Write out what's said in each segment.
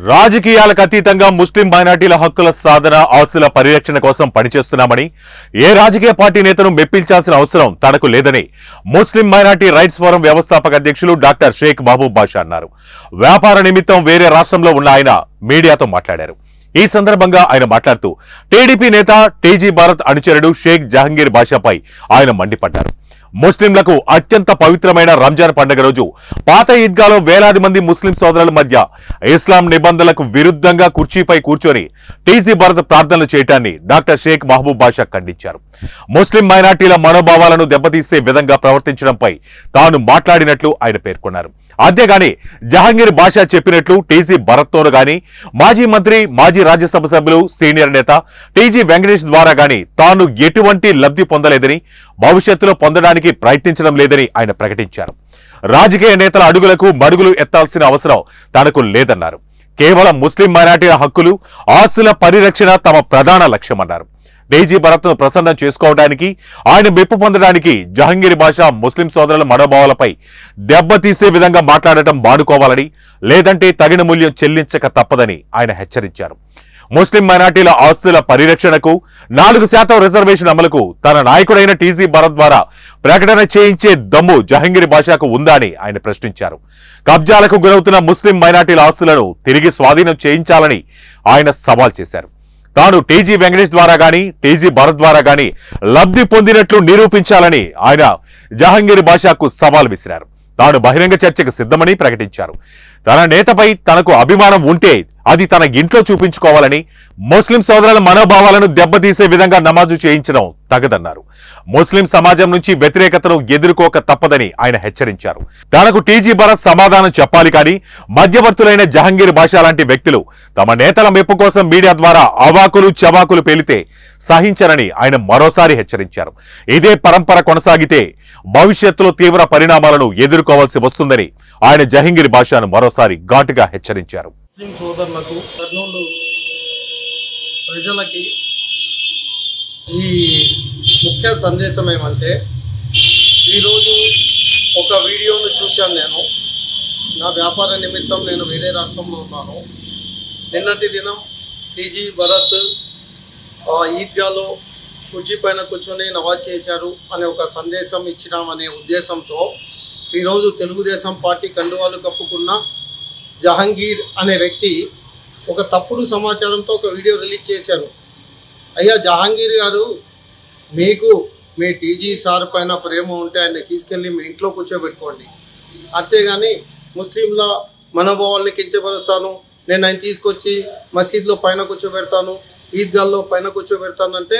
రాజకీయాలకు అతీతంగా ముస్లిం మైనార్టీల హక్కుల సాధన ఆస్తుల పరిరక్షణ కోసం పనిచేస్తున్నామని ఏ రాజకీయ పార్టీ నేతను మెప్పించాల్సిన అవసరం తనకు లేదని ముస్లిం మైనార్టీ రైట్స్ ఫోరం వ్యవస్థాపక అధ్యక్షులు డాక్టర్ షేక్ మహబూబ్ బాషా అన్నారు. వ్యాపార నిమిత్తం వేరే రాష్ట్రంలో ఉన్న ఆయన మీడియాతో మాట్లాడారు. ఈ సందర్భంగా ఆయన మాట్లాడుతూ టీడీపీ నేత టీజీ భారత్ అనుచరుడు షేక్ జహంగీర్ బాషాపై ఆయన మండిపడ్డారు. ముస్లింలకు అత్యంత పవిత్రమైన రంజాన్ పండుగ రోజు పాత ఈద్గాలో వేలాది మంది ముస్లిం సోదరుల మధ్య ఇస్లాం నిబంధనలకు విరుద్ధంగా కుర్చీపై కూర్చొని టీజీ భారత్ ప్రార్థనలు చేయటాన్ని డాక్టర్ షేక్ మహబూబ్ బాషా ఖండించారు. ముస్లిం మైనార్టీల మనోభావాలను దెబ్బతీసే విధంగా ప్రవర్తించడంపై తాను మాట్లాడినట్లు ఆయన పేర్కొన్నారు. అంతేగాని జహంగీర్ బాషా చెప్పినట్లు టీజీ భరత్తోను గాని మాజీ మంత్రి మాజీ రాజ్యసభ సభ్యులు సీనియర్ నేత టీజీ వెంకటేష్ ద్వారా గాని తాను ఎటువంటి లబ్ధి పొందలేదని భవిష్యత్తులో పొందడానికి ప్రయత్నించడం లేదని ఆయన ప్రకటించారు. రాజకీయ నేతల అడుగులకు మడుగులు ఎత్తాల్సిన అవసరం తనకు లేదన్నారు. కేవలం ముస్లిం మైనార్టీల హక్కులు ఆస్తుల పరిరక్షణ తమ ప్రధాన లక్ష్యమన్నారు. టీజీ భరత్ను ప్రసన్నం చేసుకోవడానికి ఆయన మెప్పు పొందడానికి జహంగీర్ బాషా ముస్లిం సోదరుల మనోభావాలపై దెబ్బతీసే విధంగా మాట్లాడటం మానుకోవాలని, లేదంటే తగిన మూల్యం చెల్లించక తప్పదని ఆయన హెచ్చరించారు. ముస్లిం మైనార్టీల ఆస్తుల పరిరక్షణకు 4% రిజర్వేషన్ అమలుకు తన నాయకుడైన టీజీ భరత్ ద్వారా ప్రకటన చేయించే దమ్ము జహంగీర్ బాషాకు ఉందా అని ఆయన ప్రశ్నించారు. కబ్జాలకు గురవుతున్న ముస్లిం మైనార్టీల ఆస్తులను తిరిగి స్వాధీనం చేయించాలని ఆయన సవాల్ చేశారు. తాను టీజీ వెంకటేష్ ద్వారా గాని టీజీ భరత్ ద్వారా గాని లబ్ధి పొందినట్లు నిరూపించాలని ఆయన జహంగీర్ బాషాకు సవాల్ విసిరారు. తాను బహిరంగ చర్చకు సిద్ధమని ప్రకటించారు. తన నేతపై తనకు అభిమానం ఉంటే అది తన ఇంట్లో చూపించుకోవాలని, ముస్లిం సోదరుల మనోభావాలను దెబ్బతీసే విధంగా నమాజు చేయించడం తగదన్నారు. ముస్లిం సమాజం నుంచి వ్యతిరేకతను ఎదుర్కోక తప్పదని ఆయన హెచ్చరించారు. తనకు టీజీ భరత్ సమాధానం చెప్పాలి కానీ మధ్యవర్తులైన జహంగీర్ బాషా లాంటి వ్యక్తులు తమ నేతల మెప్పు కోసం మీడియా ద్వారా అవాకులు చవాకులు పేలితే సహించరని ఆయన మరోసారి హెచ్చరించారు. ఇదే పరంపర కొనసాగితే భవిష్యత్తులో తీవ్ర పరిణామాలను ఎదుర్కోవాల్సి వస్తుందని ఆయన జహంగీర్ బాషాను మరోసారి ఘాటుగా హెచ్చరించారు. ముస్లిం సోదరులకు, కర్నూలు ప్రజలకి ఈ ముఖ్య సందేశం ఏమంటే, ఈరోజు ఒక వీడియోను చూశాను. నేను నా వ్యాపార నిమిత్తం నేను వేరే రాష్ట్రంలో ఉన్నాను. నిన్నటి దినం టీజీ భరత్ ఈద్గాలో కుర్చీ పైన కూర్చొని నవాజ్ చేశారు అనే ఒక సందేశం ఇచ్చినామనే ఉద్దేశంతో ఈరోజు తెలుగుదేశం పార్టీ కండువాలు కప్పుకున్న జహంగీర్ అనే వ్యక్తి ఒక తప్పుడు సమాచారంతో ఒక వీడియో రిలీజ్ చేశారు. అయ్యా జహంగీర్ గారు, మీకు మీ టీజీ సార్ పైన ప్రేమ ఉంటే ఆయన తీసుకెళ్ళి మీ ఇంట్లో కూర్చోబెట్టుకోండి. అంతేగాని ముస్లింల మనోభావాల్ని కించపరుస్తాను, నేను ఆయన తీసుకొచ్చి మసీద్లో పైన కూర్చోబెడతాను, ఈద్గాల్లో పైన కూర్చోబెడతానంటే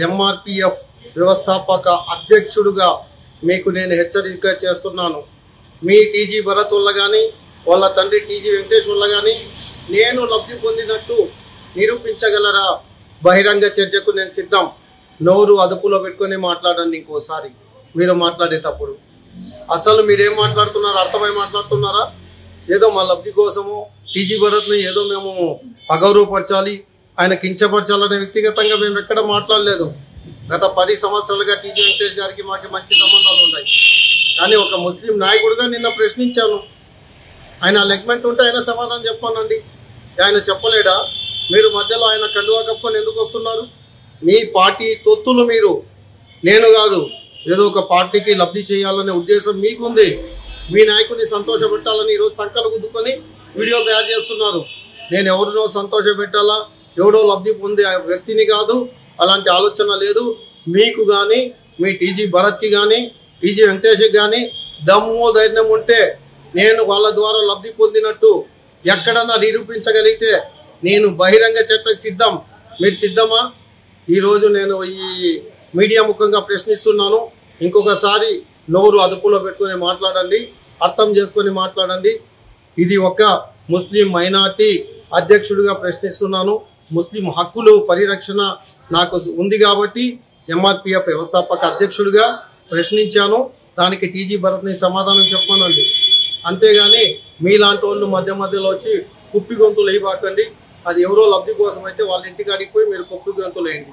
ఎంఆర్పిఎఫ్ వ్యవస్థాపక అధ్యక్షుడుగా మీకు నేను హెచ్చరిక చేస్తున్నాను. మీ టీజీ భరత్ వల్ల కానీ వాళ్ళ తండ్రి టీజీ వెంకటేష్ వల్ల కానీ నేను లబ్ధి పొందినట్టు నిరూపించగలరా? బహిరంగ చర్చకు నేను సిద్ధం. నోరు అదుపులో పెట్టుకొని మాట్లాడండి. ఇంకోసారి మీరు మాట్లాడేటప్పుడు అసలు మీరేం మాట్లాడుతున్నారో అర్థమై మాట్లాడుతున్నారా? ఏదో మా లబ్ధి కోసము టీజీ భరత్ని ఏదో మేము అగౌరవపరచాలి, ఆయన కించపరచాలనే వ్యక్తిగతంగా మేము ఎక్కడ మాట్లాడలేదు. గత 10 సంవత్సరాలుగా టీజీ వెంకటేష్ గారికి మాకు మంచి సంబంధాలు ఉన్నాయి. కానీ ఒక ముస్లిం నాయకుడిగా నిన్న ప్రశ్నించాను. ఆయన లెగ్మెంట్ ఉంటే ఆయన సమాధానం చెప్పానండి. ఆయన చెప్పలేడా? మీరు మధ్యలో ఆయన కండువా కప్పుకొని ఎందుకు వస్తున్నారు? మీ పార్టీ తొత్తులు మీరు, నేను కాదు. ఏదో ఒక పార్టీకి లబ్ధి చేయాలనే ఉద్దేశం మీకుంది. మీ నాయకుడిని సంతోషపెట్టాలని ఈరోజు సంకలు గుద్దుకొని వీడియోలు తయారు చేస్తున్నారు. నేను ఎవరినో సంతోషపెట్టాలా, ఎవడో లబ్ధి పొందే వ్యక్తిని కాదు. అలాంటి ఆలోచన లేదు మీకు కానీ, మీ టీజీ భరత్కి కానీ, టీజీ వెంకటేష్కి కానీ దమ్ము ధైర్యం ఉంటే నేను వాళ్ళ ద్వారా లబ్ధి పొందినట్టు ఎక్కడన్నా నిరూపించగలిగితే నేను బహిరంగ చర్చకు సిద్ధం. మీరు సిద్ధమా? ఈరోజు నేను ఈ మీడియా ముఖంగా ప్రశ్నిస్తున్నాను. ఇంకొకసారి నోరు అదుపులో పెట్టుకొని మాట్లాడండి, అర్థం చేసుకొని మాట్లాడండి. ఇది ఒక ముస్లిం మైనార్టీ అధ్యక్షుడిగా ప్రశ్నిస్తున్నాను. ముస్లిం హక్కులు పరిరక్షణ నాకు ఉంది కాబట్టి ఎంఆర్పిఎఫ్ వ్యవస్థాపక అధ్యక్షుడిగా ప్రశ్నించాను. దానికి టీజీ భరత్ని సమాధానం చెప్పానండి. అంతేగాని మీలాంటి వాళ్ళు మధ్యలో వచ్చి కుప్పి గొంతులు వేయబాకండి. అది ఎవరో లబ్ధి కోసం అయితే వాళ్ళ ఇంటికి అడిగిపోయి మీరు కుప్పి గొంతులు వేయండి.